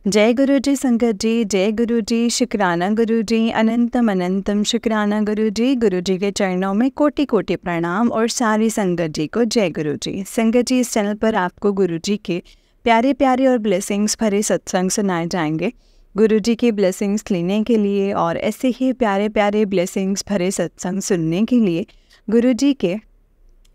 जय गुरु जी संगत जी, जय गुरु जी, शुक्राना गुरु जी, अनंतम अनंतम शुक्राना गुरु जी के चरणों में कोटि कोटि प्रणाम और सारी संगत जी को जय गुरु जी। संगत जी, इस चैनल पर आपको गुरु जी के प्यारे प्यारे और ब्लेसिंग्स भरे सत्संग सुनाए जाएंगे। गुरु जी की ब्लेसिंग्स लेने के लिए और ऐसे ही प्यारे प्यारे ब्लेसिंग्स भरे सत्संग सुनने के लिए गुरु जी के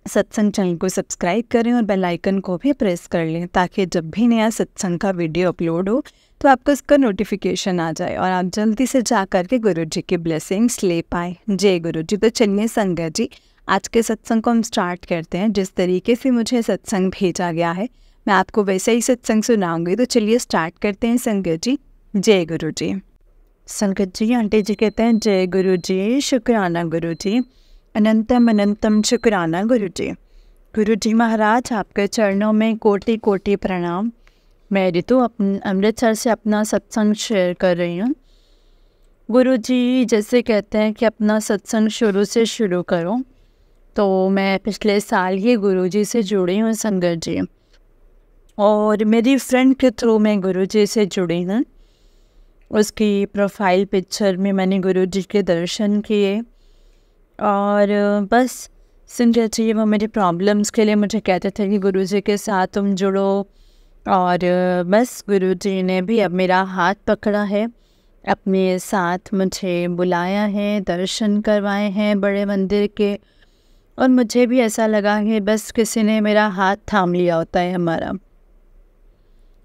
सत्संग चैनल को सब्सक्राइब करें और बेल आइकन को भी प्रेस कर लें, ताकि जब भी नया सत्संग का वीडियो अपलोड हो तो आपको इसका नोटिफिकेशन आ जाए और आप जल्दी से जा कर के गुरु जी की ब्लेसिंग्स ले पाए। जय गुरु जी। तो चलिए संगत जी, आज के सत्संग को हम स्टार्ट करते हैं। जिस तरीके से मुझे सत्संग भेजा गया है मैं आपको वैसे ही सत्संग सुनाऊंगी। तो चलिए स्टार्ट करते हैं संगत जी। जय गुरु जी। संगत जी, आंटी जी कहते हैं जय गुरु जी, शुक्राना गुरु जी, अनंतम अनंतम शुक्राना गुरु जी। गुरु जी महाराज, आपके चरणों में कोटि कोटि प्रणाम। मैं ऋतु अमृतसर से अपना सत्संग शेयर कर रही हूँ। गुरु जी जैसे कहते हैं कि अपना सत्संग शुरू से शुरू करो, तो मैं पिछले साल ही गुरु जी से जुड़ी हूँ संगत जी, और मेरी फ्रेंड के थ्रू मैं गुरु जी से जुड़ी हूँ। उसकी प्रोफाइल पिक्चर में मैंने गुरु जी के दर्शन किए और बस संगत जी वो मेरी प्रॉब्लम्स के लिए मुझे कहते थे कि गुरु जी के साथ तुम जुड़ो, और बस गुरु जी ने भी अब मेरा हाथ पकड़ा है, अपने साथ मुझे बुलाया है, दर्शन करवाए हैं बड़े मंदिर के, और मुझे भी ऐसा लगा कि बस किसी ने मेरा हाथ थाम लिया होता है हमारा।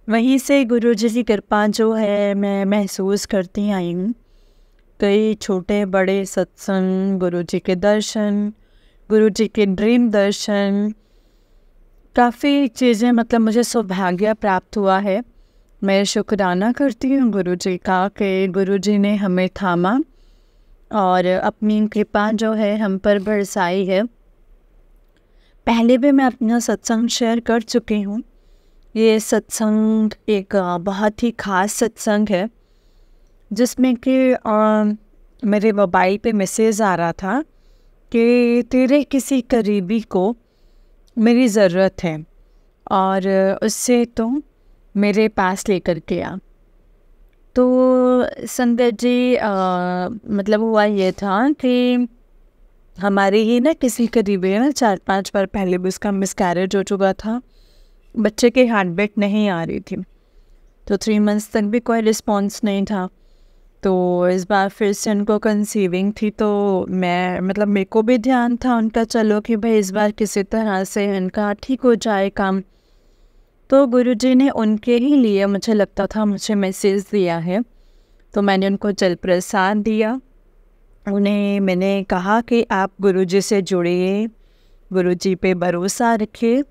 वहीं से गुरु जी की कृपा जो है मैं महसूस करती आई हूँ। कई छोटे बड़े सत्संग, गुरु जी के दर्शन, गुरु जी के ड्रीम दर्शन, काफ़ी चीज़ें, मतलब मुझे सौभाग्य प्राप्त हुआ है। मैं शुक्राना करती हूँ गुरु जी का कि गुरु जी ने हमें थामा और अपनी कृपा जो है हम पर बरसाई है। पहले भी मैं अपना सत्संग शेयर कर चुकी हूँ। ये सत्संग एक बहुत ही ख़ास सत्संग है, जिसमें कि मेरे मोबाइल पे मैसेज आ रहा था कि तेरे किसी करीबी को मेरी ज़रूरत है और उससे तुम मेरे पास लेकर के आ। तो संगत जी मतलब हुआ ये था कि हमारे ही ना किसी करीबी है ना 4-5 बार पहले भी उसका मिसकैरेज हो चुका था। बच्चे की हार्ट बीट नहीं आ रही थी, तो 3 मंथ्स तक भी कोई रिस्पॉन्स नहीं था। तो इस बार फिर से उनको कंसीविंग थी, तो मैं मतलब मेरे को भी ध्यान था उनका, चलो कि भाई इस बार किसी तरह से इनका ठीक हो जाए काम। तो गुरुजी ने उनके ही लिए, मुझे लगता था, मुझे मैसेज दिया है, तो मैंने उनको जल प्रसाद दिया। उन्हें मैंने कहा कि आप गुरुजी से जुड़िए, गुरुजी पे भरोसा रखिए।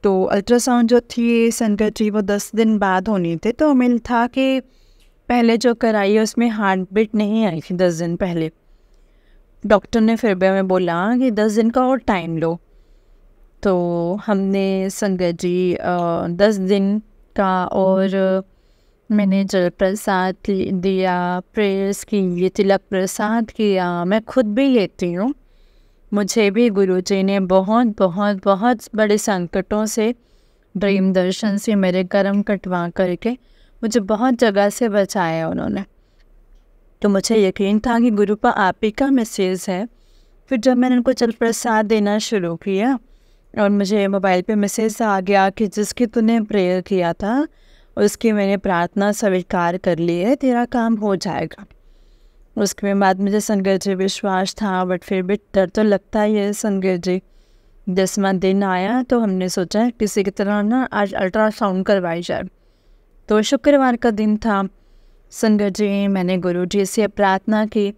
तो अल्ट्रासाउंड जो थी संगत जी वो 10 दिन बाद होनी थी, तो मिल था कि पहले जो कराई है उसमें हार्ट बीट नहीं आई थी 10 दिन पहले। डॉक्टर ने फिर भी हमें बोला कि 10 दिन का और टाइम लो। तो हमने संगत जी 10 दिन का और मैंने जल प्रसाद दिया, प्रेयर्स की, तिलक प्रसाद किया। मैं खुद भी लेती हूँ। मुझे भी गुरुजी ने बहुत बहुत बहुत बड़े संकटों से, ड्रीम दर्शन से मेरे कर्म कटवा करके मुझे बहुत जगह से बचाया उन्होंने। तो मुझे यकीन था कि गुरु पर आप ही का मैसेज है। फिर जब मैंने उनको जल प्रसाद देना शुरू किया और मुझे मोबाइल पे मैसेज आ गया कि जिसकी तूने प्रेयर किया था उसकी मैंने प्रार्थना स्वीकार कर ली है, तेरा काम हो जाएगा। उसके बाद मुझे संगत जी विश्वास था, बट फिर भी डर तो लगता ही है संगत जी। 10वां दिन आया तो हमने सोचा किसी की तरह ना आज अल्ट्रासाउंड करवाई जाए। तो शुक्रवार का दिन था संगत जी, मैंने गुरु जी से प्रार्थना की,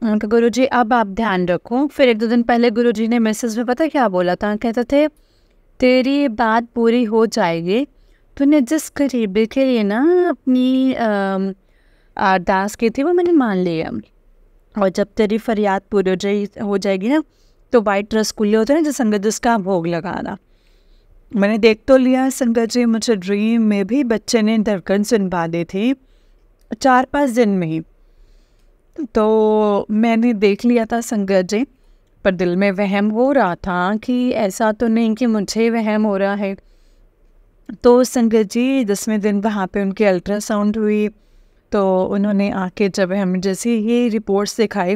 गुरु जी अब आप ध्यान रखो। फिर 1-2 दिन पहले गुरु जी ने मैसेज में पता क्या बोला था, कहते थे तेरी बात पूरी हो जाएगी, तूने जिस करीबी के लिए ना अपनी अरदास की थी वो मैंने मान लिया, और जब तेरी फरियाद पूरी हो जाएगी ना तो वाइट रसगुल्ले होते हैं ना जो संगत जी उसका भोग लगाना। मैंने देख तो लिया संगत जी, मुझे ड्रीम में भी बच्चे ने धड़कन सुनवा दी थी 4-5 दिन में ही। तो मैंने देख लिया था संगत जी, पर दिल में वहम हो रहा था कि ऐसा तो नहीं कि मुझे वहम हो रहा है। तो संगत जी 10वें दिन वहाँ पे उनकी अल्ट्रासाउंड हुई, तो उन्होंने आके जब हमें जैसे ये रिपोर्ट्स दिखाई,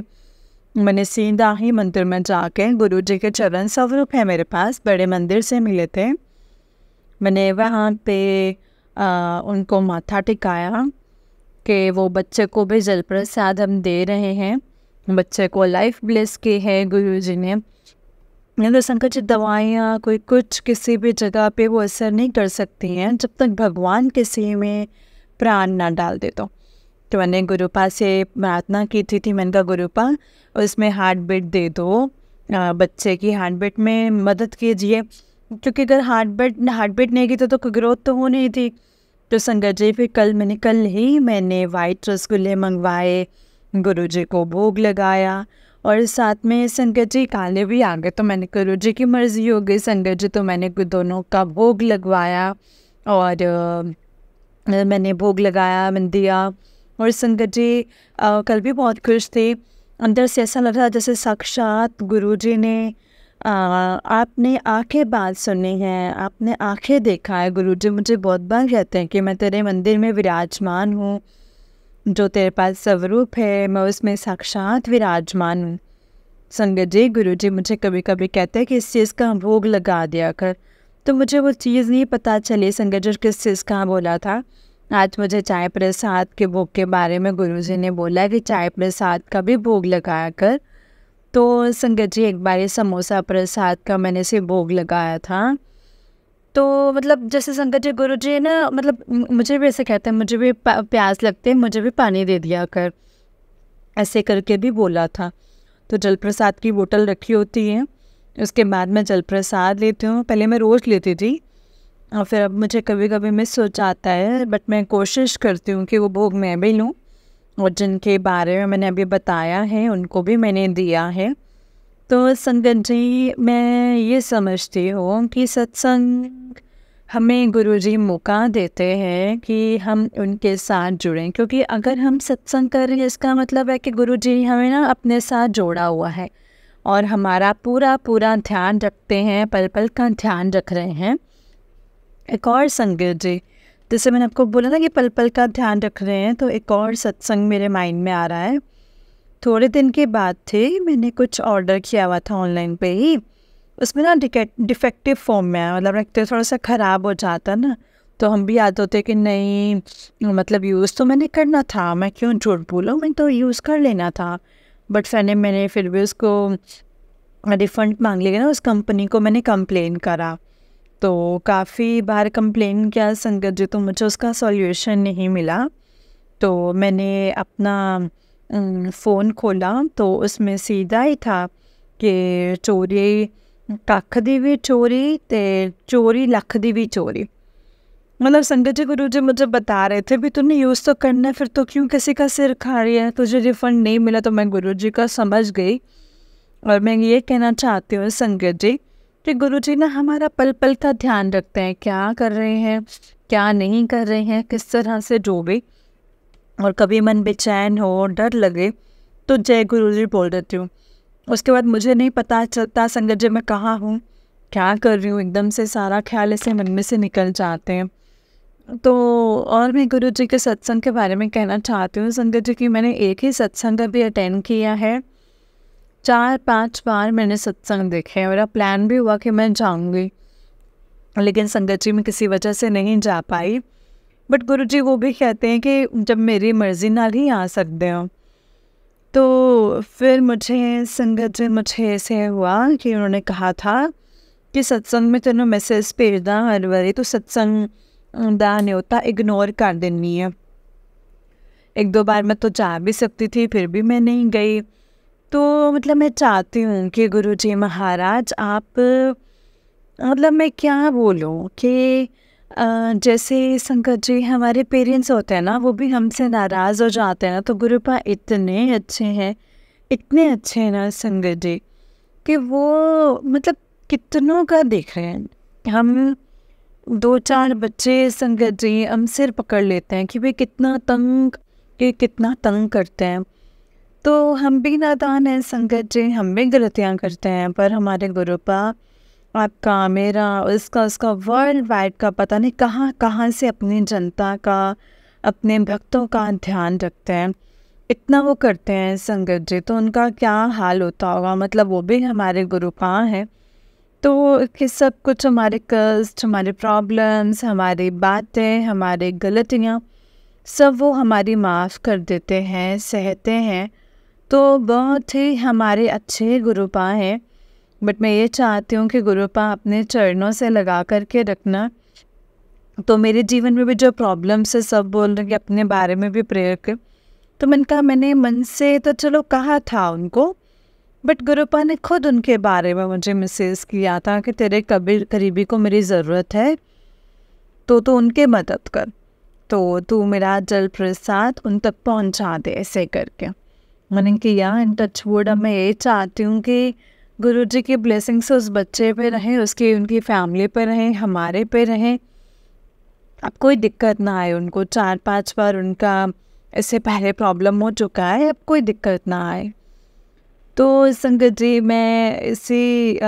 मैंने सीधा ही मंदिर में जाके गुरुजी के चरण स्वरूप है मेरे पास, बड़े मंदिर से मिले थे। मैंने वहाँ पे उनको माथा टिकाया कि वो बच्चे को भी जल प्रसाद हम दे रहे हैं, बच्चे को लाइफ ब्लेस की है गुरुजी ने। तो संकट दवाइयाँ कोई कुछ किसी भी जगह पे वो असर नहीं कर सकती हैं जब तक भगवान किसी में प्राण ना डाल दे। तो मैंने गुरुपा से प्रार्थना की थी मैंने कहा गुरुपा उसमें हार्ट बीट दे दो, बच्चे की हार्ट बीट में मदद कीजिए, क्योंकि अगर हार्ट बीट नहीं की तो ग्रोथ तो हो नहीं थी। तो संगत जी फिर कल ही मैंने वाइट रसगुल्ले मंगवाए, गुरुजी को भोग लगाया, और साथ में संगत जी काले भी आ गए। तो मैंने गुरुजी की मर्ज़ी हो गई संगत जी, तो मैंने दोनों का भोग लगवाया और मैंने भोग लगाया, मैंने दिया। और संगत जी कल भी बहुत खुश थे, अंदर से ऐसा लग रहा जैसे साक्षात गुरुजी ने आपने आंखें बात सुनी है, आपने आंखें देखा है। गुरुजी मुझे बहुत बार कहते हैं कि मैं तेरे मंदिर में विराजमान हूँ, जो तेरे पास स्वरूप है मैं उसमें साक्षात विराजमान हूँ। संगत जी गुरुजी मुझे कभी कभी कहते हैं कि इस चीज़ का भोग लगा दिया कर, तो मुझे वो चीज़ नहीं पता चली संगत जी किस चीज़ का बोला था। आज मुझे चाय प्रसाद के भोग के बारे में गुरुजी ने बोला कि चाय प्रसाद का भी भोग लगाया कर। तो संगत जी एक बार समोसा प्रसाद का मैंने से भोग लगाया था। तो मतलब जैसे संगत जी गुरुजी ना मतलब मुझे भी ऐसे कहते हैं, मुझे भी प्यास लगती है, मुझे भी पानी दे दिया कर, ऐसे करके भी बोला था। तो जल प्रसाद की बोतल रखी होती है, उसके बाद मैं जल प्रसाद लेती हूँ। पहले मैं रोज़ लेती थी और फिर अब मुझे कभी कभी मिस हो जाता है, बट मैं कोशिश करती हूँ कि वो भोग मैं भी लूँ, और जिनके बारे में मैंने अभी बताया है उनको भी मैंने दिया है। तो संगत जी मैं ये समझती हूँ कि सत्संग हमें गुरुजी मौका देते हैं कि हम उनके साथ जुड़ें, क्योंकि अगर हम सत्संग कर रहे हैं इसका मतलब है कि गुरुजी हमें ना अपने साथ जोड़ा हुआ है और हमारा पूरा पूरा ध्यान रखते हैं, पल पल का ध्यान रख रहे हैं। एक और संगत जी, जैसे मैंने आपको बोला ना कि पल पल का ध्यान रख रहे हैं, तो एक और सत्संग मेरे माइंड में आ रहा है। थोड़े दिन के बाद थे, मैंने कुछ ऑर्डर किया हुआ था ऑनलाइन पे ही, उसमें ना डिफेक्टिव फॉर्म में है, मतलब रखते थोड़ा सा ख़राब हो जाता ना, तो हम भी याद होते कि नहीं मतलब यूज़ तो मैंने करना था, मैं क्यों झूठ बोलूँ, मैं तो यूज़ कर लेना था। बट मैंने फिर भी उसको रिफ़ंड मांग लिया ना, उस कंपनी को मैंने कंप्लेन करा। तो काफ़ी बार कंप्लेन किया संगत जी, तो मुझे उसका सॉल्यूशन नहीं मिला। तो मैंने अपना फ़ोन खोला तो उसमें सीधा ही था कि चोरी कख दी भी चोरी ते चोरी लख दी भी चोरी। मतलब संगत जी गुरुजी मुझे बता रहे थे भी तूने यूज़ तो करना है, फिर तो क्यों किसी का सिर खा रही है, तुझे रिफ़ंड नहीं मिला। तो मैं गुरुजी का समझ गई, और मैं ये कहना चाहती हूँ संगत जी कि गुरुजी ना हमारा पल पल का ध्यान रखते हैं, क्या कर रहे हैं क्या नहीं कर रहे हैं, किस तरह से जो भी। और कभी मन बेचैन हो, डर लगे, तो जय गुरुजी बोल देती हूँ। उसके बाद मुझे नहीं पता चलता संगत जी मैं कहाँ हूँ, क्या कर रही हूँ, एकदम से सारा ख्याल ऐसे मन में से निकल जाते हैं। तो और मैं गुरुजी के सत्संग के बारे में कहना चाहती हूँ संगत जी कि मैंने एक ही सत्संग अभी अटेंड किया है, 4-5 बार मैंने सत्संग देखे हैं, मेरा प्लान भी हुआ कि मैं जाऊँगी, लेकिन संगत जी मैं किसी वजह से नहीं जा पाई। बट गुरुजी वो भी कहते हैं कि जब मेरी मर्ज़ी नाल ही आ सकते हो। तो फिर मुझे संगत जी मुझे ऐसे हुआ कि उन्होंने कहा था कि सत्संग में तेनों मैसेज भेजदा हर बारी, तो सत्संग दा न्योता इग्नोर कर देनी है। 1-2 बार मैं तो जा भी सकती थी, फिर भी मैं नहीं गई। तो मतलब मैं चाहती हूँ कि गुरुजी महाराज आप मतलब मैं क्या बोलूँ कि जैसे संगत जी हमारे पेरेंट्स होते हैं ना, वो भी हमसे नाराज़ हो जाते हैं ना, तो गुरुपा इतने अच्छे हैं, इतने अच्छे हैं ना संगत जी, कि वो मतलब कितनों का देख रहे हैं। हम 2-4 बच्चे संगत जी हम सिर पकड़ लेते हैं कि वे कितना तंग करते हैं। तो हम भी नादान हैं संगत जी, हम भी गलतियाँ करते हैं, पर हमारे गुरुपा आपका, मेरा, उसका उसका वर्ल्ड वाइड का पता नहीं कहाँ कहाँ से अपनी जनता का, अपने भक्तों का ध्यान रखते हैं। इतना वो करते हैं संगत जी, तो उनका क्या हाल होता होगा। मतलब वो भी हमारे गुरुपाँ हैं, तो कि सब कुछ हमारे कष्ट, हमारे प्रॉब्लम्स, हमारी बातें, हमारे गलतियाँ, सब वो हमारी माफ़ कर देते हैं, सहते हैं। तो बहुत ही हमारे अच्छे गुरुपाँ हैं। बट मैं ये चाहती हूँ कि गुरुपाँ अपने चरणों से लगा कर के रखना। तो मेरे जीवन में भी जो प्रॉब्लम्स है, सब बोल रहे हैं कि अपने बारे में भी प्रेयर कर। तो मैंने कहा, मैंने मन से तो चलो कहा था उनको, बट गुरुपा ने खुद उनके बारे में मुझे मैसेज किया था कि तेरे करीबी को मेरी ज़रूरत है, तो तू उनके मदद कर, तो तू मेरा जल प्रसाद उन तक पहुंचा दे, ऐसे करके। मैंने किया इन टच वुड। अब मैं ये चाहती हूँ कि गुरुजी की ब्लेसिंग्स उस बच्चे पे रहें, उसकी उनकी फैमिली पे रहें, हमारे पे रहें। अब कोई दिक्कत ना आए उनको। 4-5 बार उनका इससे पहले प्रॉब्लम हो चुका है, अब कोई दिक्कत ना आए। तो संगत जी, मैं इसी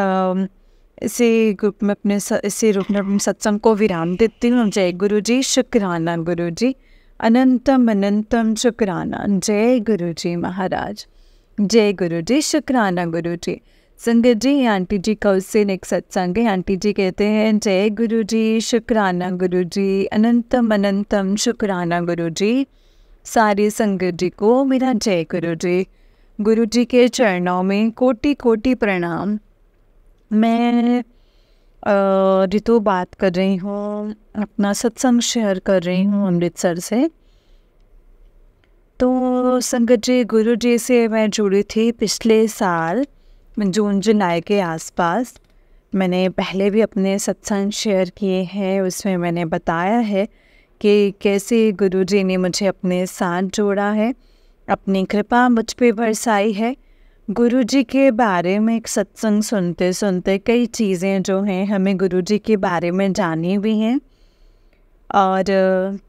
ग्रुप में इसी रूप में अपने सत्संग को विराम देती हूँ। जय गुरु जी, शुक्राना गुरु जी, अनंतम अनंतम शुक्राना। जय गुरु जी महाराज, जय गुरु जी, शुक्राना गुरु जी। संगत जी, आंटी जी का उससे नेक्स्ट सत्संग है। आंटी जी कहते हैं, जय गुरु जी, शुक्राना गुरु जी, अनंतम अनंतम शुक्राना गुरु जी। सारी संगत जी को मेरा जय गुरु जी। गुरु जी के चरणों में कोटि कोटि प्रणाम। मैं रितु बात कर रही हूँ, अपना सत्संग शेयर कर रही हूँ अमृतसर से। तो संगत जी, गुरु जी से मैं जुड़ी थी पिछले साल जून जुलाई के आसपास। मैंने पहले भी अपने सत्संग शेयर किए हैं, उसमें मैंने बताया है कि कैसे गुरु जी ने मुझे अपने साथ जोड़ा है, अपनी कृपा मुझ पे बरसाई है। गुरु जी के बारे में एक सत्संग सुनते सुनते कई चीज़ें जो हैं हमें गुरु जी के बारे में जानी भी हैं, और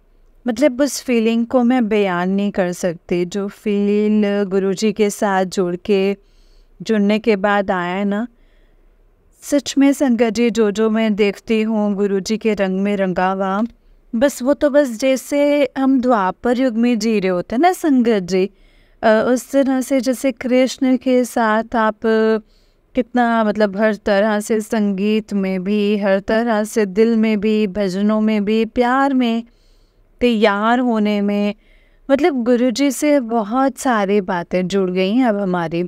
मतलब उस फीलिंग को मैं बयान नहीं कर सकती। जो फील गुरु जी के साथ जुड़ने के बाद आया है ना, सच में संगत जी, जो मैं देखती हूँ गुरु जी के रंग में रंगा हुआ, बस वो तो बस जैसे हम द्वापर युग में जी रहे होते हैं ना संगत जी, उस तरह से जैसे कृष्ण के साथ आप कितना, मतलब हर तरह से संगीत में भी, हर तरह से दिल में भी, भजनों में भी, प्यार में, तैयार होने में, मतलब गुरुजी से बहुत सारी बातें जुड़ गई हैं अब हमारी।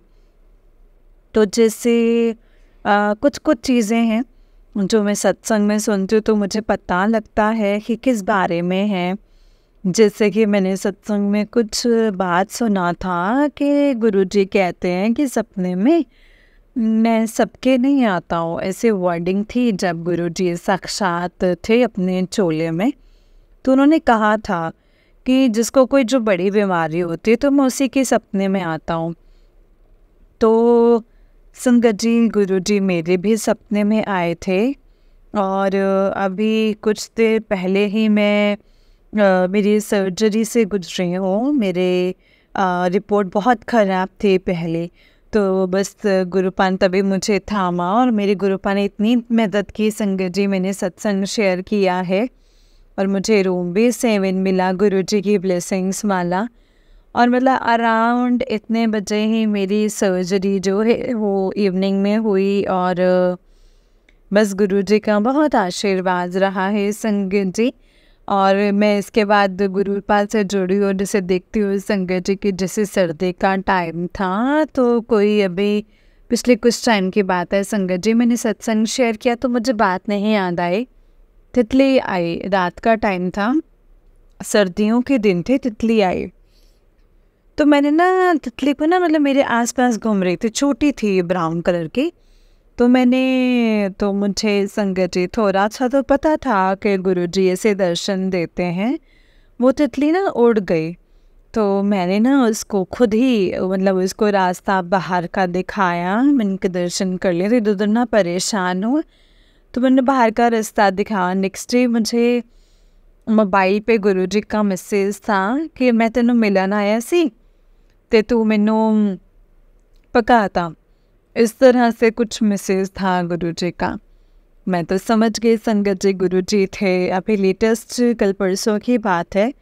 तो जैसे कुछ कुछ चीज़ें हैं जो मैं सत्संग में सुनती हूँ तो मुझे पता लगता है कि किस बारे में है। जैसे कि मैंने सत्संग में कुछ बात सुना था कि गुरुजी कहते हैं कि सपने में मैं सबके नहीं आता हूँ, ऐसे वर्डिंग थी जब गुरुजी साक्षात थे अपने चोले में। तो उन्होंने कहा था कि जिसको कोई जो बड़ी बीमारी होती है तो मैं उसी के सपने में आता हूँ। तो संगत जी, गुरुजी मेरे भी सपने में आए थे, और अभी कुछ देर पहले ही मैं मेरी सर्जरी से गुजरी हूँ। मेरे रिपोर्ट बहुत ख़राब थी पहले, तो बस गुरुपान तभी मुझे थामा, और मेरे गुरुपान ने इतनी मदद की संगत जी, मैंने सत्संग शेयर किया है और मुझे रूम भी 7 मिला गुरुजी की ब्लेसिंग्स वाला। और मतलब अराउंड इतने बजे ही मेरी सर्जरी जो है वो इवनिंग में हुई, और बस गुरुजी का बहुत आशीर्वाद रहा है संगत जी। और मैं इसके बाद गुरुपाल से जुड़ी और जैसे देखती हूँ संगत जी की, जैसे सर्दी का टाइम था, तो कोई अभी पिछले कुछ टाइम की बात है संगत जी, मैंने सत्संग शेयर किया तो मुझे बात नहीं याद आई, तितली आई, रात का टाइम था, सर्दियों के दिन थे, तितली आई। तो मैंने ना तितली को ना, मतलब मेरे आसपास घूम रही थी, छोटी थी ब्राउन कलर की। तो मुझे संगत जी थोड़ा सा तो पता था कि गुरुजी ऐसे दर्शन देते हैं। वो तितली ना उड़ गई, तो मैंने ना उसको खुद ही, मतलब उसको रास्ता बाहर का दिखाया, मैंने उनके दर्शन कर लिए थे। इधर ना परेशान हूँ, तो मैंने बाहर का रास्ता दिखाया। नेक्स्ट डे मुझे मोबाइल पे गुरुजी का मैसेज था कि मैं तेनों मिलन आया सी ते तू मैनू पकाता, इस तरह से कुछ मैसेज था गुरुजी का। मैं तो समझ गई संगत जी गुरुजी थे। अभी लेटेस्ट कल परसों की बात है,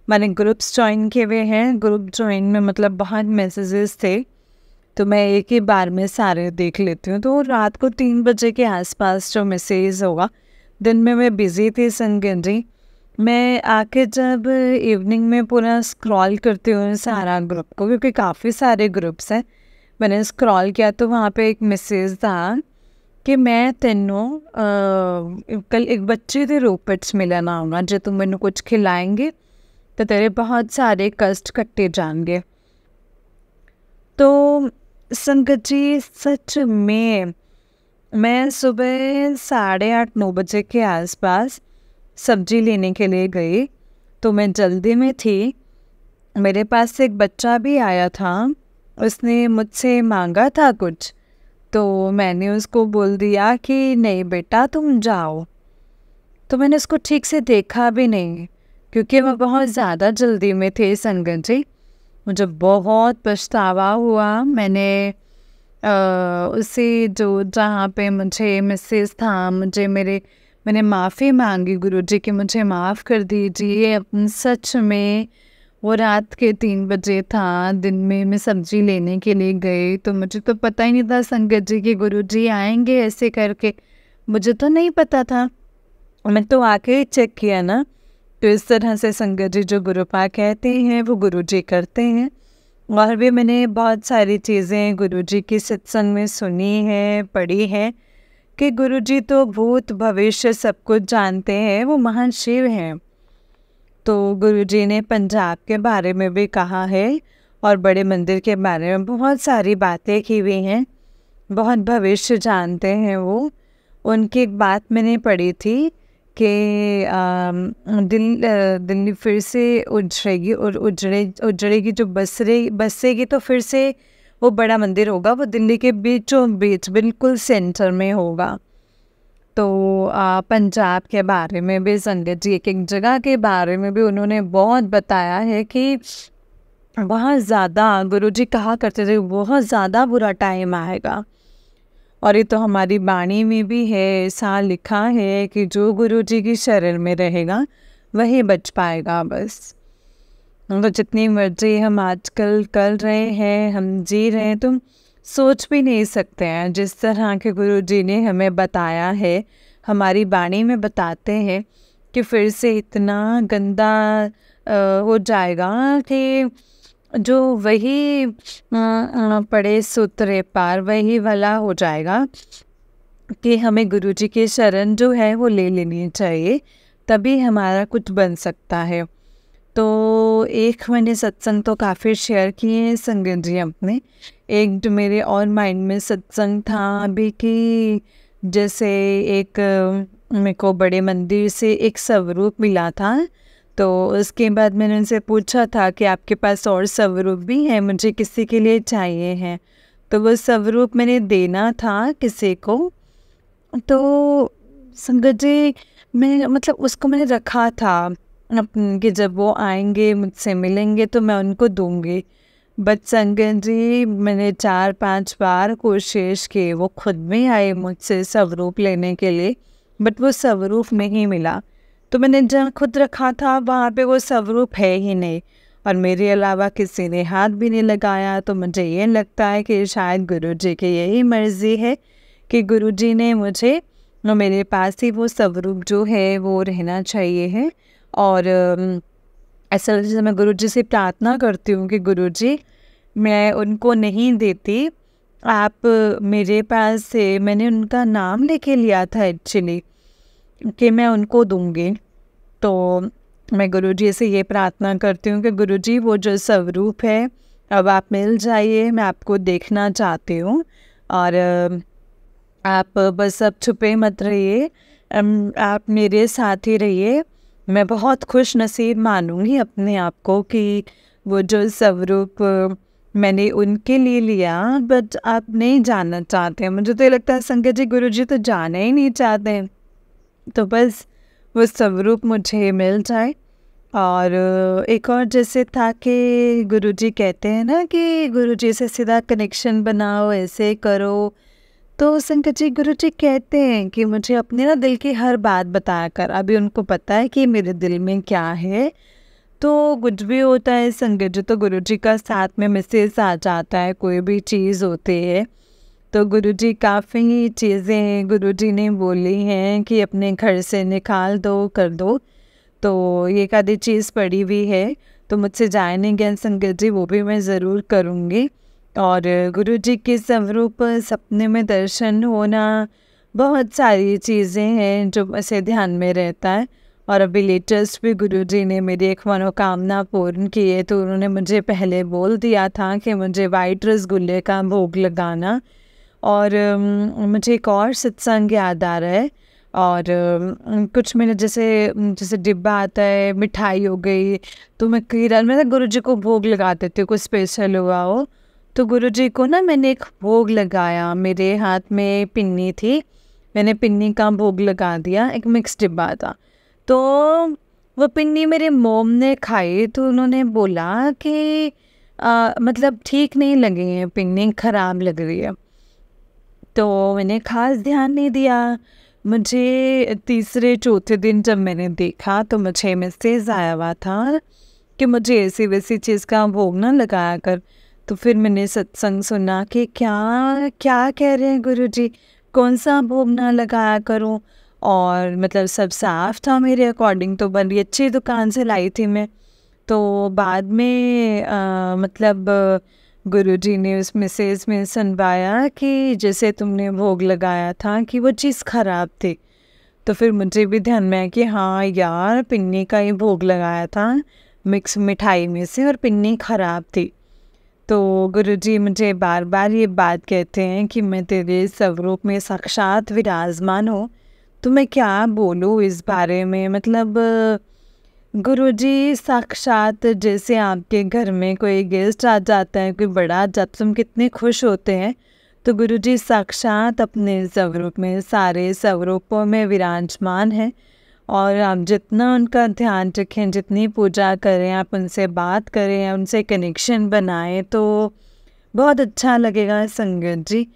मैंने ग्रुप्स ज्वाइन किए हुए हैं। ग्रुप ज्वाइन में मतलब बहुत मैसेजेस थे, तो मैं एक ही बार में सारे देख लेती हूँ। तो रात को 3 बजे के आसपास जो मैसेज होगा, दिन में मैं बिज़ी थी संगत जी। मैं आके जब इवनिंग में पूरा स्क्रॉल करती हूँ सारा ग्रुप को, क्योंकि काफ़ी सारे ग्रुप्स हैं, मैंने स्क्रॉल किया तो वहाँ पे एक मैसेज था कि मैं तेनों कल एक बच्चे दे रूप विच मिलना आऊँगा, जो तुम मैनू कुछ खिलाएंगे तो तेरे बहुत सारे कष्ट कट्टे जाएंगे। तो संगत जी सच में मैं सुबह 8:30-9 बजे के आसपास सब्जी लेने के लिए गई, तो मैं जल्दी में थी। मेरे पास से एक बच्चा भी आया था, उसने मुझसे मांगा था कुछ, तो मैंने उसको बोल दिया कि नहीं बेटा तुम जाओ। तो मैंने उसको ठीक से देखा भी नहीं, क्योंकि मैं बहुत ज़्यादा जल्दी में थे संगत जी। मुझे बहुत पछतावा हुआ। मैंने उसे जो जहाँ पे मुझे मैसेज था, मैंने माफ़ी मांगी गुरुजी कि मुझे माफ़ कर दीजिए। अपन सच में वो रात के 3 बजे था, दिन में मैं सब्जी लेने के लिए गई, तो मुझे तो पता ही नहीं था संगत जी कि गुरुजी आएंगे ऐसे करके, मुझे तो नहीं पता था। मैं तो आके ही चेक किया ना। तो इस तरह से संगत जी जो गुरुपा कहते हैं वो गुरुजी करते हैं। और भी मैंने बहुत सारी चीज़ें गुरुजी की सत्संग में सुनी है, पढ़ी है, कि गुरुजी तो भूत भविष्य सब कुछ जानते हैं, वो महान शिव हैं। तो गुरुजी ने पंजाब के बारे में भी कहा है और बड़े मंदिर के बारे में बहुत सारी बातें की हुई हैं, बहुत भविष्य जानते हैं वो। उनकी एक बात मैंने पढ़ी थी कि दिल्ली फिर से उजड़ेगी, और उजड़ेगी जो बसेगी तो फिर से वो बड़ा मंदिर होगा, वो दिल्ली के बीचों बीच बिल्कुल सेंटर में होगा। तो पंजाब के बारे में भी संगत जी एक जगह के बारे में भी उन्होंने बहुत बताया है कि बहुत ज़्यादा, गुरुजी कहा करते थे बहुत ज़्यादा बुरा टाइम आएगा। और ये तो हमारी वाणी में भी है, ऐसा लिखा है कि जो गुरुजी की शरण में रहेगा वही बच पाएगा। बस तो जितनी मर्जी हम आजकल कर रहे हैं, हम जी रहे हैं, तुम सोच भी नहीं सकते हैं जिस तरह के गुरुजी ने हमें बताया है, हमारी वाणी में बताते हैं कि फिर से इतना गंदा हो जाएगा कि जो वही पड़े सूत्रे पार वही वाला हो जाएगा, कि हमें गुरुजी की शरण जो है वो ले लेनी चाहिए, तभी हमारा कुछ बन सकता है। तो एक मैंने सत्संग तो काफ़ी शेयर किए हैं संगत जी अपने। एक जो मेरे और माइंड में सत्संग था अभी कि जैसे एक मेरे को बड़े मंदिर से एक स्वरूप मिला था, तो उसके बाद मैंने उनसे पूछा था कि आपके पास और स्वरूप भी हैं, मुझे किसी के लिए चाहिए हैं। तो वो स्वरूप मैंने देना था किसी को, तो संगत जी मैं मतलब उसको मैंने रखा था कि जब वो आएंगे मुझसे मिलेंगे तो मैं उनको दूंगी। बट संगत जी मैंने 4-5 बार कोशिश की, वो खुद में आए मुझसे स्वरूप लेने के लिए, बट वो स्वरूप नहीं मिला। तो मैंने जहाँ खुद रखा था वहाँ पे वो स्वरूप है ही नहीं, और मेरे अलावा किसी ने हाथ भी नहीं लगाया। तो मुझे ये लगता है कि शायद गुरुजी की यही मर्ज़ी है कि गुरुजी ने मुझे, मेरे पास ही वो स्वरूप जो है वो रहना चाहिए है। और ऐसा जैसे मैं गुरुजी से प्रार्थना करती हूँ कि गुरुजी मैं उनको नहीं देती, आप मेरे पास से, मैंने उनका नाम लेके लिया था एक्चुअली कि मैं उनको दूंगी। तो मैं गुरुजी से ये प्रार्थना करती हूँ कि गुरुजी वो जो स्वरूप है अब आप मिल जाइए, मैं आपको देखना चाहती हूँ, और आप बस अब छुपे मत रहिए, आप मेरे साथ ही रहिए। मैं बहुत खुश नसीब मानूंगी अपने आप को कि वो जो स्वरूप मैंने उनके लिए लिया, बट आप नहीं जानना चाहते। मुझे तो ये लगता है संगत जी गुरुजी तो जाना ही नहीं चाहते, तो बस वो स्वरूप मुझे मिल जाए। और एक और जैसे था कि गुरुजी कहते हैं ना कि गुरुजी से सीधा कनेक्शन बनाओ, ऐसे करो, तो संकट जी, गुरु जी कहते हैं कि मुझे अपने ना दिल की हर बात बताया कर। अभी उनको पता है कि मेरे दिल में क्या है, तो कुछ भी होता है संकट जी तो गुरु जी का साथ में मैसेज आ जाता है। कोई भी चीज़ होती है तो गुरु जी काफ़ी चीज़ें गुरु जी ने बोली हैं कि अपने घर से निकाल दो, कर दो। तो ये एक आधी चीज़ पड़ी हुई है तो मुझसे जाए नहीं गया संकट जी, वो भी मैं ज़रूर करूँगी। और गुरु जी के स्वरूप सपने में दर्शन होना, बहुत सारी चीज़ें हैं जो ऐसे ध्यान में रहता है। और अभी लेटेस्ट भी गुरु जी ने मेरी एक मनोकामना पूर्ण की है, तो उन्होंने मुझे पहले बोल दिया था कि मुझे वाइट रसगुल्ले का भोग लगाना। और मुझे एक और सत्संग याद आ रहा है। और कुछ मैंने जैसे जैसे डिब्बा आता है, मिठाई हो गई, तो मैं कई बार मैं गुरु जी को भोग लगा देती हूँ, कुछ स्पेशल हुआ हो तो गुरु जी को ना मैंने एक भोग लगाया। मेरे हाथ में पिन्नी थी, मैंने पिन्नी का भोग लगा दिया। एक मिक्स डिब्बा था, तो वो पिन्नी मेरे मोम ने खाई तो उन्होंने बोला कि मतलब ठीक नहीं लगी है, पिन्नी ख़राब लग रही है। तो मैंने ख़ास ध्यान नहीं दिया। मुझे तीसरे चौथे दिन जब मैंने देखा तो मुझे मैसेज आया हुआ था कि मुझे ऐसी वैसी चीज़ का भोग ना लगाया कर। तो फिर मैंने सत्संग सुना कि क्या क्या कह रहे हैं गुरु जी, कौन सा भोग ना लगाया करूं। और मतलब सब साफ था मेरे अकॉर्डिंग, तो बड़ी अच्छी दुकान से लाई थी मैं। तो बाद में मतलब गुरुजी ने उस मैसेज में सुनवाया कि जैसे तुमने भोग लगाया था कि वो चीज़ ख़राब थी। तो फिर मुझे भी ध्यान में आया कि हाँ यार, पिन्नी का ही भोग लगाया था मिक्स मिठाई में से और पिन्नी ख़राब थी। तो गुरुजी मुझे बार बार ये बात कहते हैं कि मैं तेरे स्वरूप में साक्षात विराजमान हूँ, तो मैं क्या बोलूँ इस बारे में। मतलब गुरुजी साक्षात जैसे आपके घर में कोई गेस्ट आ जाता है, कोई बड़ा आ जाता, तुम कितने खुश होते हैं। तो गुरुजी साक्षात अपने स्वरूप में सारे स्वरूपों में विराजमान हैं। और आप जितना उनका ध्यान रखें, जितनी पूजा करें, आप उनसे बात करें, उनसे कनेक्शन बनाएं, तो बहुत अच्छा लगेगा संगत जी।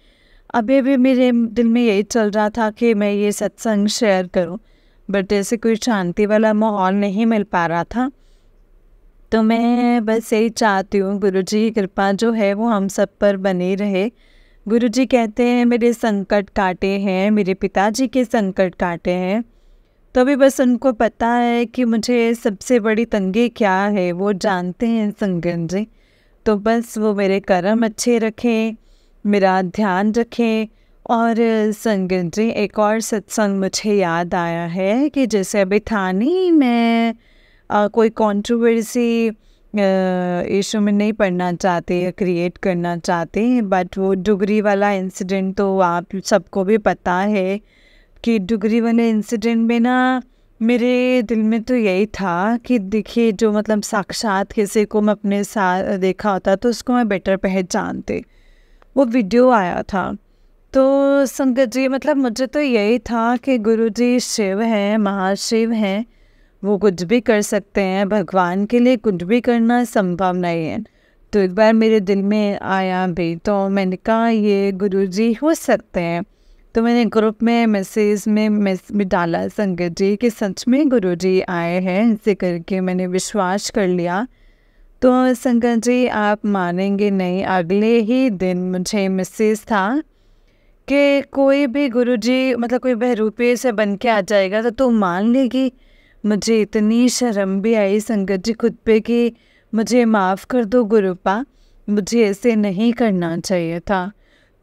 अभी भी मेरे दिल में यही चल रहा था कि मैं ये सत्संग शेयर करूं, बट ऐसे कोई शांति वाला माहौल नहीं मिल पा रहा था। तो मैं बस यही चाहती हूँ गुरुजी की कृपा जो है वो हम सब पर बनी रहे। गुरुजी कहते हैं मेरे संकट काटे हैं, मेरे पिताजी के संकट काटे हैं। तो अभी बस उनको पता है कि मुझे सबसे बड़ी तंगी क्या है, वो जानते हैं संगन जी। तो बस वो मेरे कर्म अच्छे रखें, मेरा ध्यान रखें। और संगन जी, एक और सत्संग मुझे याद आया है कि जैसे अभी था नहीं, मैं कोई कंट्रोवर्सी इशू में नहीं पढ़ना चाहते या क्रिएट करना चाहते, बट वो डुगरी वाला इंसिडेंट तो आप सबको भी पता है कि डुगरी वाले इंसिडेंट में ना मेरे दिल में तो यही था कि देखिए, जो मतलब साक्षात किसी को मैं अपने साथ देखा होता तो उसको मैं बेटर पहचानते। वो वीडियो आया था। तो संगत जी, मतलब मुझे तो यही था कि गुरुजी शिव हैं, महाशिव हैं, वो कुछ भी कर सकते हैं, भगवान के लिए कुछ भी करना संभव नहीं है। तो एक बार मेरे दिल में आया भी, तो मैंने कहा ये गुरुजी हो सकते हैं। तो मैंने ग्रुप में मैसेज में डाला संगत जी कि सच में गुरुजी आए हैं, ऐसे करके मैंने विश्वास कर लिया। तो संगत जी, आप मानेंगे नहीं, अगले ही दिन मुझे मैसेज था कि कोई भी गुरुजी मतलब कोई बहरूपे से बन के आ जाएगा तो तुम मान लेगी। मुझे इतनी शर्म भी आई संगत जी खुद पे कि मुझे माफ़ कर दो गुरुपा, मुझे ऐसे नहीं करना चाहिए था।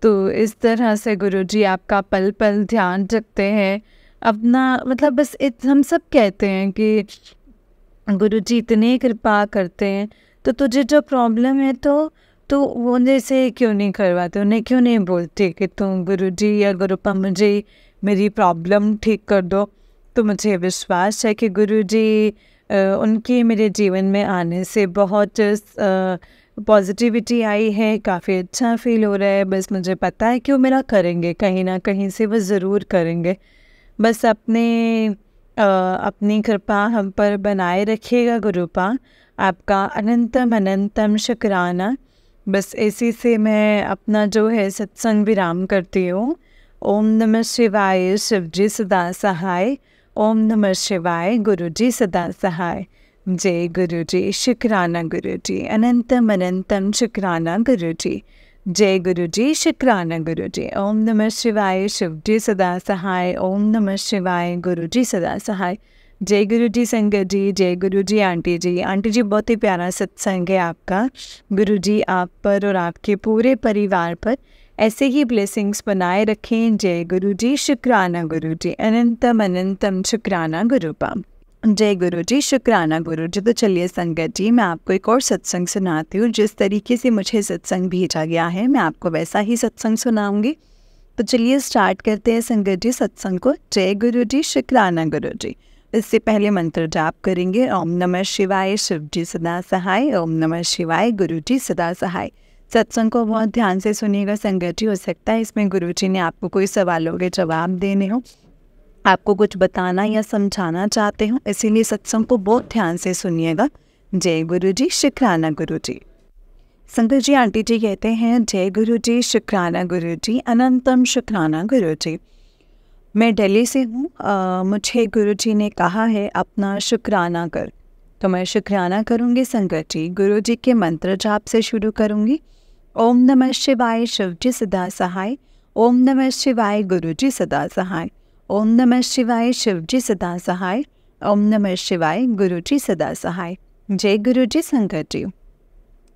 तो इस तरह से गुरुजी आपका पल पल ध्यान रखते हैं अपना। मतलब बस हम सब कहते हैं कि गुरुजी इतनी कृपा करते हैं, तो तुझे जो प्रॉब्लम है तो वो जैसे क्यों नहीं करवाते, उन्हें क्यों नहीं बोलते कि तुम गुरुजी या गुरुपा मुझे मेरी प्रॉब्लम ठीक कर दो। तो मुझे विश्वास है कि गुरुजी उनके मेरे जीवन में आने से बहुत पॉजिटिविटी आई है, काफ़ी अच्छा फील हो रहा है। बस मुझे पता है कि वो मेरा करेंगे, कहीं ना कहीं से वो ज़रूर करेंगे। बस अपनी कृपा हम पर बनाए रखिएगा गुरुपा, आपका अनंतम अनंतम शुक्राना। बस इसी से मैं अपना जो है सत्संग विराम करती हूँ। ओम नमः शिवाय शिव जी सदा सहाय। ओम नमः शिवाय गुरु जी सदा सहाय। जय गुरु जी, शुक्राना गुरु जी, अनंतम अनंतम शुक्राना गुरु जी। जय गुरु जी, शुक्राना गुरु जी। ओम नमः शिवाय शिव जी सदा सहाय। ओम नमः शिवाय गुरु जी सदा सहाय। जय गुरु जी संगत जी, जय गुरु जी आंटी जी। आंटी जी बहुत ही प्यारा सत्संग है आपका। गुरु जी आप पर और आपके पूरे परिवार पर ऐसे ही ब्लेसिंग्स बनाए रखें। जय गुरु जी, शुक्राना गुरु जी, अनंतम अनंतम शुक्राना गुरुपाम। जय गुरु जी, शुक्राना गुरु जी। तो चलिए संगत जी, मैं आपको एक और सत्संग सुनाती हूँ। जिस तरीके से मुझे सत्संग भेजा गया है मैं आपको वैसा ही सत्संग सुनाऊंगी। तो चलिए स्टार्ट करते हैं संगत जी सत्संग को। जय गुरु जी, शुक्राना गुरु जी। इससे पहले मंत्र जाप करेंगे। ओम नमः शिवाय शिव जी सदा सहाय। ओम नमः शिवाय गुरु जी सदा सहाय। सत्संग को बहुत ध्यान से सुनिएगा संगत जी। हो सकता है इसमें गुरु जी ने आपको कोई सवालों के जवाब देने हो, आपको कुछ बताना या समझाना चाहते हो, इसीलिए सत्संग को बहुत ध्यान से सुनिएगा। जय गुरु जी, शुक्राना गुरु जी। संगत जी आंटी जी कहते हैं जय गुरु जी, शुक्राना गुरु जी, अनंतम शुक्राना गुरु जी। मैं दिल्ली से हूँ। मुझे गुरु जी ने कहा है अपना शुक्राना कर, तो मैं शुक्राना करूँगी संगत जी। गुरु जी के मंत्र जाप से शुरू करूँगी। ओम नमः शिवाय शिव जी सदा सहाय। ओम नमः शिवाय गुरु जी सदा सहाय। ओम नमः शिवाय शिव जी सदा सहाय। ओम नमः शिवाय गुरु जी सदा सहाय। जय गुरु जी संगत जी।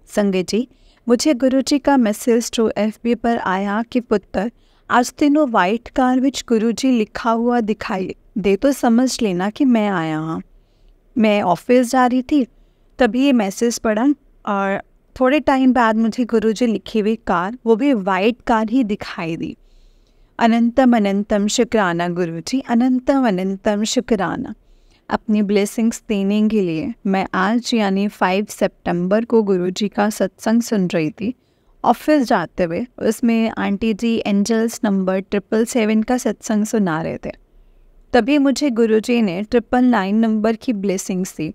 संगत जी, मुझे गुरु जी का मैसेज थ्रू FB पर आया कि पुत्र आज तेनों वाइट कार विच गुरु जी लिखा हुआ दिखाई दे तो समझ लेना कि मैं आया हाँ। मैं ऑफिस जा रही थी तभी ये मैसेज पढ़ा और थोड़े टाइम बाद मुझे गुरु जी लिखी हुई कार, वो भी वाइट कार ही दिखाई दी। अनंतम अनंतम शुक्राना गुरु जी, अनंतम अनंतम शुक्राना। अपनी ब्लेसिंग्स देने के लिए मैं आज यानी 5 सितंबर को गुरु जी का सत्संग सुन रही थी ऑफिस जाते हुए। उसमें आंटी जी एंजल्स नंबर 777 का सत्संग सुना रहे थे। तभी मुझे गुरु जी ने 999 नंबर की ब्लेसिंग्स दी।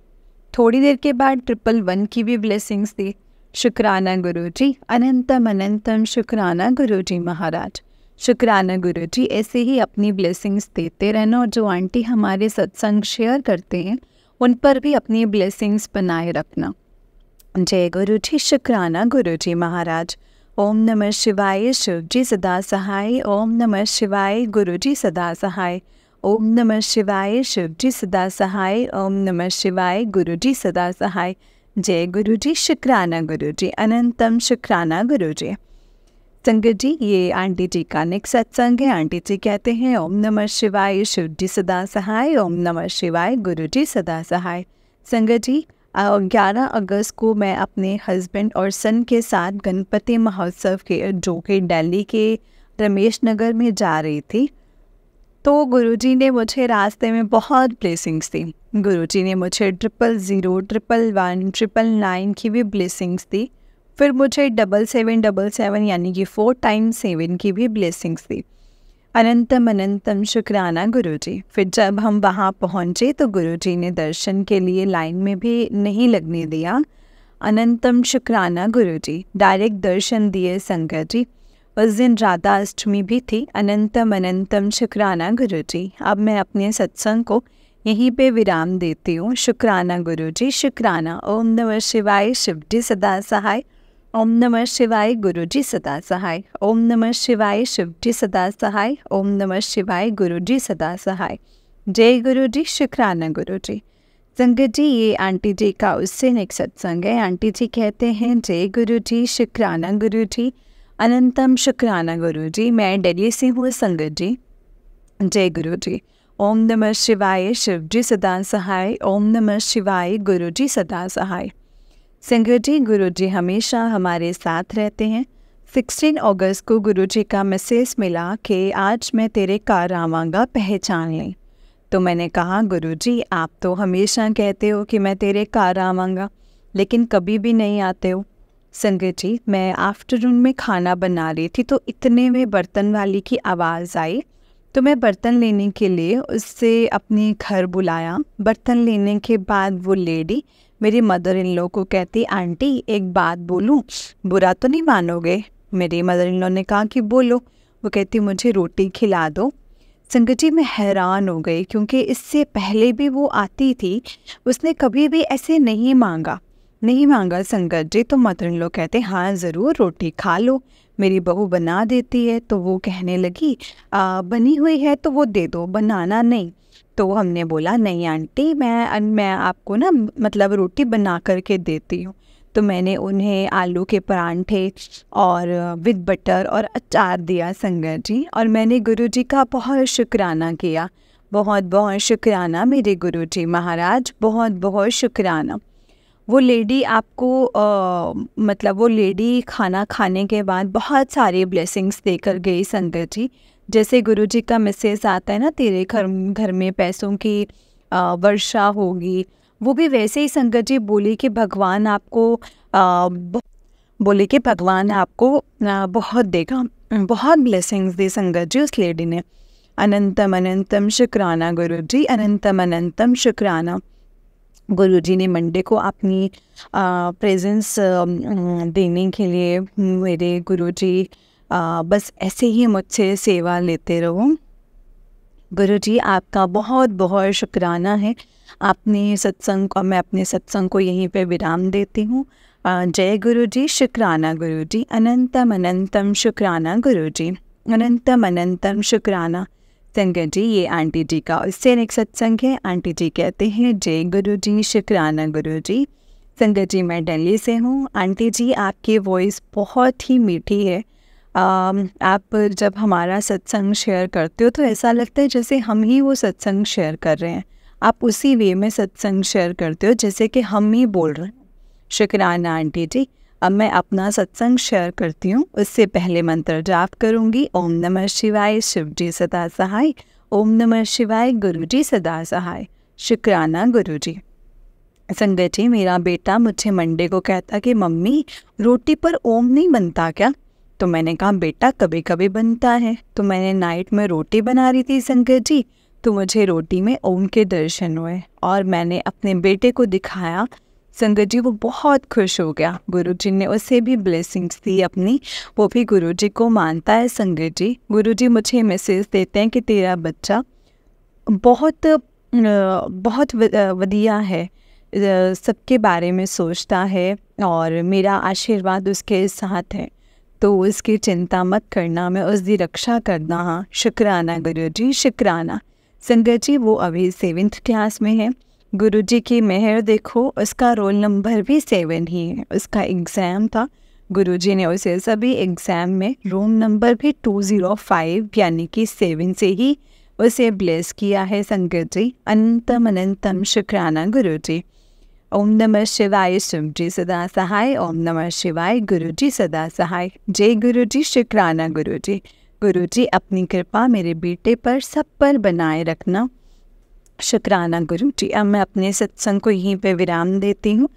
थोड़ी देर के बाद 111 की भी ब्लेसिंग्स दी। शुक्राना गुरु जी, अनंतम अनंतम शुक्राना गुरु जी महाराज। शुक्राना गुरु जी, ऐसे ही अपनी ब्लेसिंग्स देते रहना और जो आंटी हमारे सत्संग शेयर करते हैं उन पर भी अपनी ब्लेसिंग्स बनाए रखना। जय गुरु जी, शुक्राना गुरु जी महाराज। ओम नमः शिवाय शिव जी सदा सहाय। ओम नमः शिवाय गुरु जी सदा सहाय। ओम नमः शिवाय शिव जी सदा सहाय। ओम नमः शिवाय गुरु जी सदा सहाय। जय गुरु जी, शुक्राना गुरु जी, अनंतम शुक्राना गुरु जी। संगत जी, ये आंटी जी का नेक्स्ट सत्संग है। आंटी जी कहते हैं ओम नमः शिवाय शिव जी सदा सहाय। ओम नमः शिवाय गुरु जी सदा सहाय। संगत जी, 11 अगस्त को मैं अपने हस्बैंड और सन के साथ गणपति महोत्सव के जो कि दिल्ली के रमेश नगर में जा रही थी, तो गुरुजी ने मुझे रास्ते में बहुत ब्लेसिंग्स दी। गुरुजी ने मुझे 000, 111, 999 की भी ब्लेसिंग्स दी। फिर मुझे 7777 यानी कि 4 टाइम्स 7 की भी ब्लेसिंग्स दी। अनंतम अनंतम शुक्राना गुरुजी। फिर जब हम वहाँ पहुँचे तो गुरुजी ने दर्शन के लिए लाइन में भी नहीं लगने दिया। अनंतम शुक्राना गुरुजी, डायरेक्ट दर्शन दिए संगत जी। उस दिन राधा अष्टमी भी थी। अनंतम अनंतम शुक्राना गुरुजी। अब मैं अपने सत्संग को यहीं पे विराम देती हूँ। शुक्राना गुरुजी, शुक्राना। ओम नमः शिवाय शिव जी सदा सहाय। ओम नमः शिवाय गुरु जी सदा सहाय। ओम नमः शिवाय शिव जी सदा सहाय। ओम नमः शिवाय गुरु जी सदा सहाय। जय गुरु जी, शुक्राना गुरु जी। संगत जी, ये आंटी जी का उससे नेक्स्ट सत्संग है। आंटी जी कहते हैं जय गुरु जी, शुक्राना गुरु जी, अनंतम शुक्राना गुरु जी। मैं दिल्ली से हूँ संगत जी। जय गुरु जी। ओम नमः शिवाय शिव जी सदा सहाय। ओम नमः शिवाय गुरु जी सदा सहाय। संगत जी, गुरु जी हमेशा हमारे साथ रहते हैं। 16 अगस्त को गुरु जी का मैसेज मिला कि आज मैं तेरे कार आवांगा, पहचान लें। तो मैंने कहा गुरु जी आप तो हमेशा कहते हो कि मैं तेरे कार आवांगा, लेकिन कभी भी नहीं आते हो। संगत जी, मैं आफ्टरनून में खाना बना रही थी तो इतने में बर्तन वाली की आवाज़ आई, तो मैं बर्तन लेने के लिए उससे अपने घर बुलाया। बर्तन लेने के बाद वो लेडी मेरी मदर इन लॉ को कहती आंटी एक बात बोलूं, बुरा तो नहीं मानोगे? मेरी मदर इन लॉ ने कहा कि बोलो। वो कहती मुझे रोटी खिला दो। संगत जी मैं हैरान हो गई, क्योंकि इससे पहले भी वो आती थी, उसने कभी भी ऐसे नहीं मांगा संगत जी। तो मदर इन लॉ कहते हाँ ज़रूर, रोटी खा लो, मेरी बहू बना देती है। तो वो कहने लगी बनी हुई है तो वो दे दो, बनाना नहीं। तो हमने बोला नहीं आंटी, मैं आपको ना मतलब रोटी बना करके देती हूँ। तो मैंने उन्हें आलू के परांठे और विद बटर और अचार दिया संगत जी, और मैंने गुरुजी का बहुत शुक्राना किया। बहुत बहुत शुक्राना मेरे गुरुजी महाराज, बहुत बहुत शुक्राना। वो लेडी आपको मतलब वो लेडी खाना खाने के बाद बहुत सारी ब्लेसिंग्स देकर गई संगत जी। जैसे गुरुजी का मैसेज आता है ना, तेरे घर में पैसों की वर्षा होगी, वो भी वैसे ही संगत जी बोली कि भगवान आपको बहुत देगा, बहुत ब्लेसिंग्स दी संगत जी उस लेडी ने। अनंतम अनंतम शुक्राना गुरुजी, अनंतम अनंतम शुक्राना। गुरुजी ने मंडे को अपनी प्रेजेंस देने के लिए, मेरे गुरुजी बस ऐसे ही मुझसे सेवा लेते रहो। गुरुजी आपका बहुत बहुत शुक्राना है। आपने सत्संग को, मैं अपने सत्संग को यहीं पे विराम देती हूँ। जय गुरुजी, शुक्राना गुरुजी, अनंतम अनंतम शुक्राना गुरुजी, अनंतम अनंतम शुक्राना। संगत जी ये आंटी जी का इससे एक सत्संग है। आंटी जी कहते हैं जय गुरुजी, शुक्राना गुरुजी। संगत जी मैं दिल्ली से हूँ। आंटी जी आपकी वॉइस बहुत ही मीठी है। आप जब हमारा सत्संग शेयर करते हो तो ऐसा लगता है जैसे हम ही वो सत्संग शेयर कर रहे हैं। आप उसी वे में सत्संग शेयर करते हो जैसे कि हम ही बोल रहे हैं। शुक्राना आंटी जी। अब मैं अपना सत्संग शेयर करती हूँ, उससे पहले मंत्र जाप करूँगी। ओम नमः शिवाय, शिव जी सदा सहाय। ओम नमः शिवाय, गुरु जी सदा सहाय। शुक्राना गुरु जी। संगत जी मेरा बेटा मुझे मंडे को कहता कि मम्मी रोटी पर ओम नहीं बनता क्या? तो मैंने कहा बेटा कभी कभी बनता है। तो मैंने नाइट में रोटी बना रही थी संगत जी, तो मुझे रोटी में ओम के दर्शन हुए और मैंने अपने बेटे को दिखाया। संगत जी वो बहुत खुश हो गया। गुरुजी ने उसे भी ब्लेसिंग्स दी अपनी, वो भी गुरुजी को मानता है। संगत जी गुरुजी मुझे मैसेज देते हैं कि तेरा बच्चा बहुत बहुत वधिया है, सबके बारे में सोचता है और मेरा आशीर्वाद उसके साथ है, तो उसकी चिंता मत करना, मैं उसकी रक्षा करना। हाँ शुक्राना गुरुजी, शुक्राना। संगत जी वो अभी 7th क्लास में है। गुरुजी की मेहर देखो, उसका रोल नंबर भी 7 ही है। उसका एग्ज़ाम था, गुरुजी ने उसे सभी एग्ज़ाम में रोल नंबर भी 205 यानी कि 7 से ही उसे ब्लेस किया है। संगत जी अनंतम अनंतम शुक्राना गुरुजी। ओम नमः शिवाय, शिव जी सदा सहाय। ओम नमः शिवाय, गुरु जी सदा सहाय। जय गुरु जी, शुक्राना गुरु जी। गुरु जी अपनी कृपा मेरे बेटे पर सब पर बनाए रखना। शुक्राना गुरु जी। अब मैं अपने सत्संग को यहीं पे विराम देती हूँ।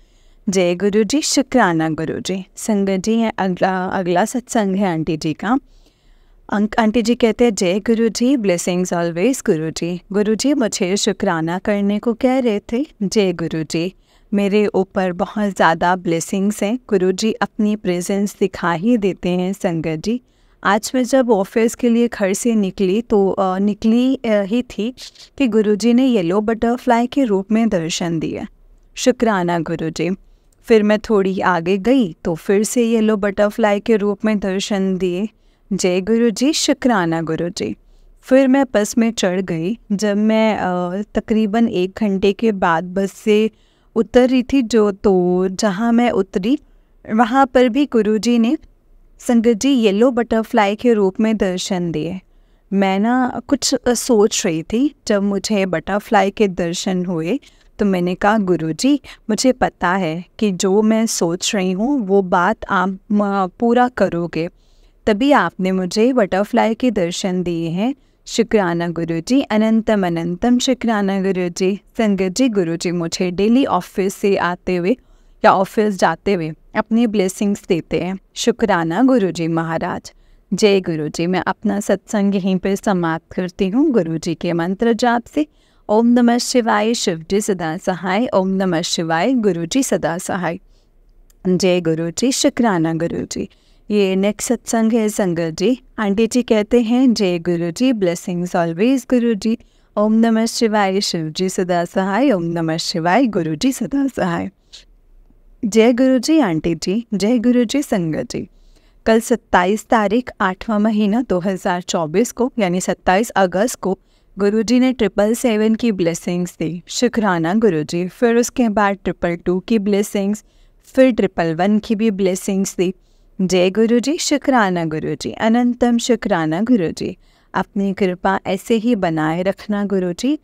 जय गुरु जी, शुक्राना गुरु जी। संगत जी है अगला सत्संग है आंटी जी का। आंटी जी कहते हैं जय गुरु जी, ब्लेसिंग्स ऑलवेज गुरु जी। गुरु जी मुझे शुक्राना करने को कह रहे थे। जय गुरु जी, मेरे ऊपर बहुत ज़्यादा ब्लेसिंग्स हैं। गुरुजी अपनी प्रेजेंस दिखा ही देते हैं। संगत जी आज मैं जब ऑफिस के लिए घर से निकली तो निकली ही थी कि गुरुजी ने येलो बटरफ्लाई के रूप में दर्शन दिए। शुक्राना गुरुजी। फिर मैं थोड़ी आगे गई तो फिर से येलो बटरफ्लाई के रूप में दर्शन दिए। जय गुरुजी, शुक्राना गुरुजी। फिर मैं बस में चढ़ गई। जब मैं तकरीबन 1 घंटे के बाद बस से उतर रही थी तो जहाँ मैं उतरी वहाँ पर भी गुरुजी ने संगत जी येलो बटरफ्लाई के रूप में दर्शन दिए। मैं ना कुछ सोच रही थी, जब मुझे बटरफ्लाई के दर्शन हुए तो मैंने कहा गुरुजी मुझे पता है कि जो मैं सोच रही हूँ वो बात आप पूरा करोगे, तभी आपने मुझे बटरफ्लाई के दर्शन दिए हैं। शुक्राना गुरुजी, अनंतम अनंतम शुक्राना गुरुजी। संगत जी गुरुजी मुझे डेली ऑफिस से आते हुए या ऑफिस जाते हुए अपनी ब्लेसिंग्स देते हैं। शुक्राना गुरुजी महाराज। जय गुरुजी। मैं अपना सत्संग यहीं पर समाप्त करती हूँ गुरुजी के मंत्र जाप से। ओम नमः शिवाय, शिव जी सदा सहाय। ओम नमः शिवाय, गुरुजी सदा सहाय। जय गुरुजी, शुक्राना गुरुजी। ये नेक्स्ट सत्संग है संगत जी। आंटी जी कहते हैं जय गुरु जी, ब्लेसिंग्स ऑलवेज गुरु जी। ओम नमः शिवाय, शिव जी सदा सहाय। ओम नमः शिवाय, गुरु जी सदा सहाय। जय गुरु जी आंटी जी, जय गुरु जी संगत जी। कल 27 तारीख 8वां महीना 2024 को यानी 27 अगस्त को गुरुजी ने 777 की ब्लेसिंग्स दी, शुक्राना गुरुजी। फिर उसके बाद 222 की ब्लेसिंग्स, फिर 111 की भी ब्लेसिंग्स दी। जय गुरुजी, शुक्राना गुरुजी, अनंतम शुक्राना गुरुजी। अपनी कृपा ऐसे ही बनाए रखना गुरुजी।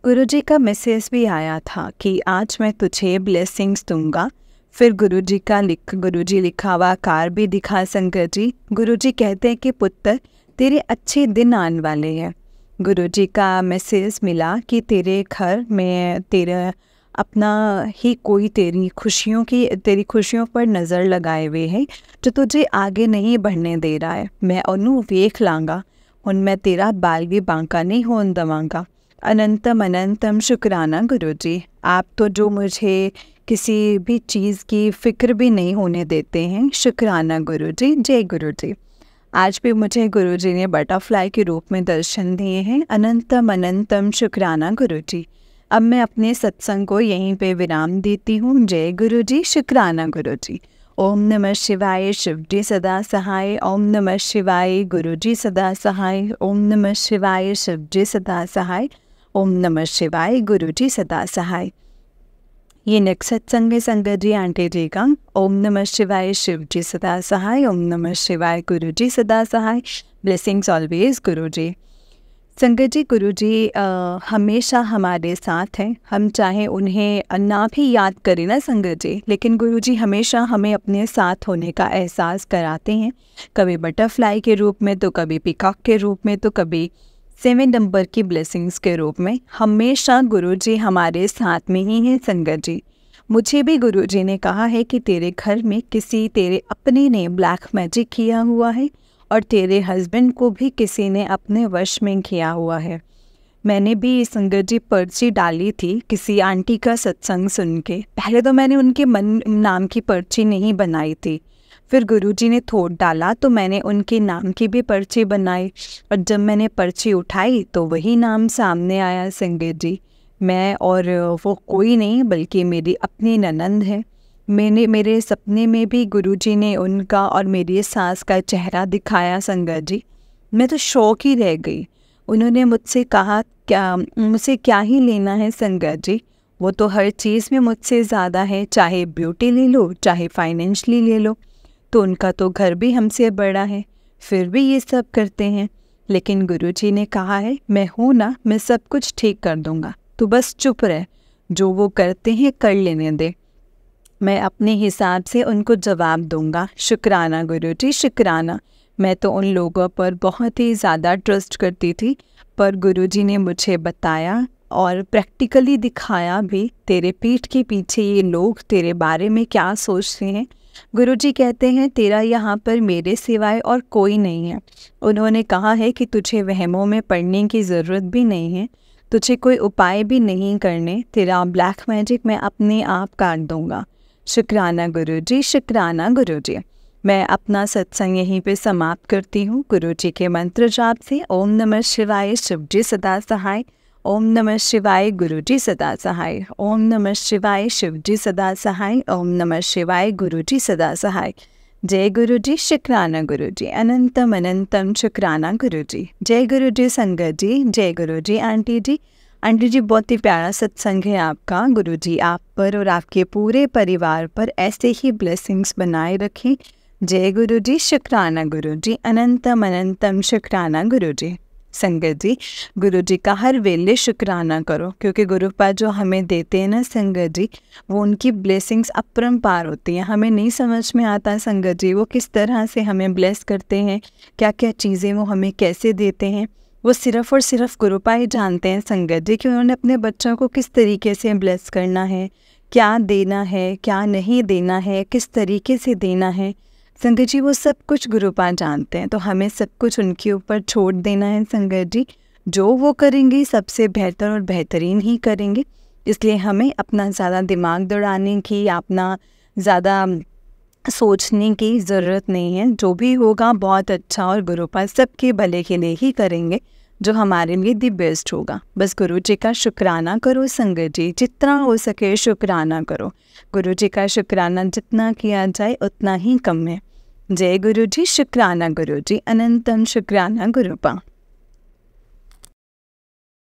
गुरुजी का मैसेज भी आया था कि आज मैं तुझे ब्लेसिंग्स दूंगा। फिर गुरुजी लिखा हुआ कार्ड भी दिखा संगत जी। गुरुजी कहते हैं कि पुत्र तेरे अच्छे दिन आने वाले हैं। गुरुजी का मैसेज मिला कि तेरे घर में तेरा अपना ही कोई तेरी खुशियों पर नज़र लगाए हुए है जो तुझे आगे नहीं बढ़ने दे रहा है। मैं उन्हों वेख लांगा, उनमें तेरा बाल भी बांका नहीं होने दवांगा। अनंतम अनंतम शुक्राना गुरुजी। आप तो जो मुझे किसी भी चीज़ की फ़िक्र भी नहीं होने देते हैं, शुक्राना गुरुजी। जय गुरुजी। आज भी मुझे गुरुजी ने बटरफ्लाई के रूप में दर्शन दिए हैं। अनंतम अनंतम शुक्राना गुरुजी। अब मैं अपने सत्संग को यहीं पे विराम देती हूँ। जय गुरुजी, शुक्राना गुरुजी। ओम नमः शिवाय, शिव जी सदा सहाय। ओम नमः शिवाय, गुरुजी सदा सहाय। ओम नमः शिवाय, शिव जी सदा सहाय। ओम नमः शिवाय, गुरुजी सदा सहाय। ये नेक्स्ट सत्संग है संगत जी आंटी जी का। ओम नमः शिवाय, शिव जी सदा सहाय। ओम नमः शिवाय, गुरु जी सदा सहाय। ब्लेसिंग्स ऑलवेज गुरु जी। संगत जी, गुरु जी हमेशा हमारे साथ हैं। हम चाहे उन्हें ना भी याद करें ना संगत जी, लेकिन गुरु जी हमेशा हमें अपने साथ होने का एहसास कराते हैं। कभी बटरफ्लाई के रूप में, तो कभी पिकॉक के रूप में, तो कभी 7 नंबर की ब्लेसिंग्स के रूप में। हमेशा गुरुजी हमारे साथ में ही हैं संगत जी। मुझे भी गुरुजी ने कहा है कि तेरे घर में किसी तेरे अपने ने ब्लैक मैजिक किया हुआ है और तेरे हस्बैंड को भी किसी ने अपने वश में किया हुआ है। मैंने भी संगत जी पर्ची डाली थी किसी आंटी का सत्संग सुन के। पहले तो मैंने उनके नाम की पर्ची नहीं बनाई थी, फिर गुरुजी ने थोट डाला तो मैंने उनके नाम की भी पर्ची बनाई, और जब मैंने पर्ची उठाई तो वही नाम सामने आया संगत जी। मैं और वो कोई नहीं बल्कि मेरी अपनी ननंद है। मेरे सपने में भी गुरुजी ने उनका और मेरी सास का चेहरा दिखाया संगत जी। मैं तो शौक ही रह गई। उन्होंने मुझसे कहा मुझसे क्या ही लेना है संगत जी, वो तो हर चीज़ में मुझसे ज़्यादा है, चाहे ब्यूटी ले लो चाहे फाइनेंशली ले लो। तो उनका तो घर भी हमसे बड़ा है, फिर भी ये सब करते हैं। लेकिन गुरुजी ने कहा है मैं हूँ ना, मैं सब कुछ ठीक कर दूँगा, तू बस चुप रह, जो वो करते हैं कर लेने दे, मैं अपने हिसाब से उनको जवाब दूँगा। शुक्राना गुरुजी, शुक्राना। मैं तो उन लोगों पर बहुत ही ज़्यादा ट्रस्ट करती थी, पर गुरुजी ने मुझे बताया और प्रैक्टिकली दिखाया भी तेरे पीठ के पीछे ये लोग तेरे बारे में क्या सोचते हैं। गुरुजी कहते हैं तेरा यहाँ पर मेरे सिवाय और कोई नहीं है। उन्होंने कहा है कि तुझे वहमों में पड़ने की ज़रूरत भी नहीं है, तुझे कोई उपाय भी नहीं करने, तेरा ब्लैक मैजिक मैं अपने आप काट दूँगा। शुक्राना गुरुजी, शुक्राना गुरुजी। मैं अपना सत्संग यहीं पे समाप्त करती हूँ गुरुजी के मंत्र जाप से। ओम नमः शिवाय, शिव जी सदा सहाय। ओम नमः शिवाय, गुरुजी सदा सहाय। ओम नमः शिवाय, शिव जी सदा सहाय। ओम नमः शिवाय, गुरुजी सदा सहाय। जय गुरुजी, शुक्राना गुरुजी। अनंतम अनंतम शुक्राना गुरुजी। जय गुरुजी संगत जी, जय गुरुजी आंटी जी। आंटी जी बहुत ही प्यारा सत्संग है आपका। गुरुजी आप पर और आपके पूरे परिवार पर ऐसे ही ब्लेसिंग्स बनाए रखें। जय गुरुजी, शुक्राना गुरुजी। अनंतम अनंतम शुक्राना गुरुजी। संगत जी, गुरुजी का हर वेले शुक्राना करो, क्योंकि गुरुपाद जो हमें देते हैं ना संगत जी, वो उनकी ब्लेसिंग्स अपरंपार होती हैं। हमें नहीं समझ में आता संगत जी वो किस तरह से हमें ब्लेस करते हैं, क्या क्या चीज़ें वो हमें कैसे देते हैं। वो सिर्फ़ और सिर्फ गुरुपा ही जानते हैं संगत जी कि उन्होंने अपने बच्चों को किस तरीके से ब्लेस करना है, क्या देना है, क्या नहीं देना है, किस तरीके से देना है। संगत जी वो सब कुछ गुरुपा जानते हैं, तो हमें सब कुछ उनके ऊपर छोड़ देना है संगत जी। जो वो करेंगे सबसे बेहतर और बेहतरीन ही करेंगे, इसलिए हमें अपना ज़्यादा दिमाग दौड़ाने की या अपना ज़्यादा सोचने की ज़रूरत नहीं है, जो भी होगा बहुत अच्छा और गुरुपाल सबके भले के लिए ही करेंगे, जो हमारे लिए दी बेस्ट होगा। बस गुरु जी का शुक्राना करो संगत जी, जितना हो सके शुक्राना करो। गुरु जी का शुक्राना जितना किया जाए उतना ही कम है। जय गुरु जी, शुक्राना गुरु जी, अनंतम शुक्राना गुरुपा।